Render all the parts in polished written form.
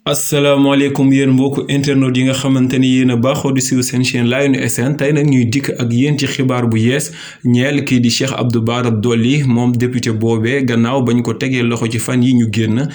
asalaamaaleykum yéen mbokku internet yi nga xamante ni yéen a baaxoo di siiw seen chaîne Lion SN tey nag ñuy dikk ak yéen ci xibaar bu yees ñeel kii di Cheikh Abdou Bara Dolly moom député boobee gannaaw bañ ko tegee loxo ci fan yi ñu génn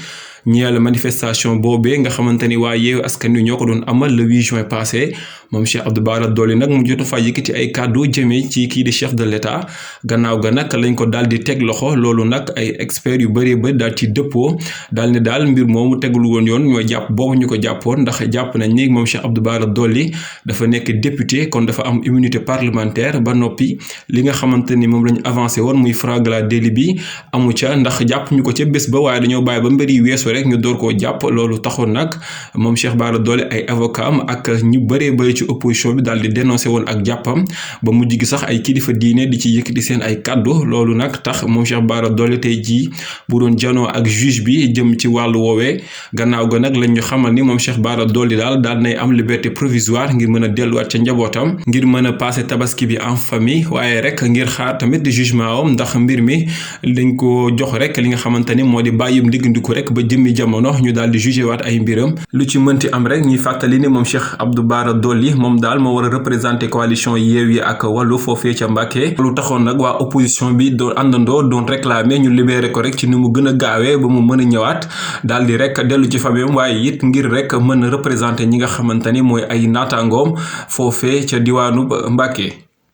ñeel manifestation boobee nga xamante ni waa Yewwi Askan Wi ñoo ko doon amal le 8 juin passé moom Cheikh Abdou Bara Dolly nag mu jot fa yëkkati ay kàddu jëmee ci kii di chef de l'État gannaaw ga nag lañ ko daal di teg loxo loolu nag ay experts yu bëree ba daal ci dëppoo daal ne daal mbir moomu tegul woon yoon ñoo jàpp boobu ñu ko jàppoon ndax jàpp nañ ni moom Cheikh Abdou Bara Dolly dafa nekk député kon dafa am immunité parlementaire ba noppi li nga xamante ni moom lañu avancé woon muy flagrant délit bi amu ca ndax jàpp ñu ko ca bés ba waaye dañoo bàyyi ba mbir yi weesu rek ñu door koo jàpp loolu taxoon nag moom Cheikh Bara Dolly ay avocat am ak ñu bëree bëri ci opposition bi daal di dénoncé woon ak jàppam ba mujj gi sax ay kilifa diine di ci yëkkati seen ay kàddu loolu nag tax moom Cheikh Bara Dolly tey jii bu doon janoo ak juge bi jëm ci wàllu woowee gannaaw ga nag lañ ñu xamal ni moom Cheikh Bara Dolly daal nay am liberté provisoire ngir mën a delluwaat ca njabootam ngir mën a passé tabaski bi en famille waaye rek ngir xaar tamit di jugement am ndax mbir mi dañ ko jox rek li nga xamante ni moo di bàyyim ndiggandiku rek ba jëmmi jamono ñu daal di jugé waat ay mbiram lu ci mënti am rek ñuy fàttali ni moom Cheikh Abdou Bara Dolly moom daal moo war a représenter coalition Yewwi ak Wallu foofee ca Mbàkke lu taxoon nag waa opposition bi doon àndandoo doon réclamer ñu libéré ko rek ci ni mu gën a gaawee ba mu mën a ñëwaat daal di rek dellu ci famille waaye it ngir rek mën a représenter ñi nga xamante ni mooy ay naataangoom foofee ca diwaanu Mbàkke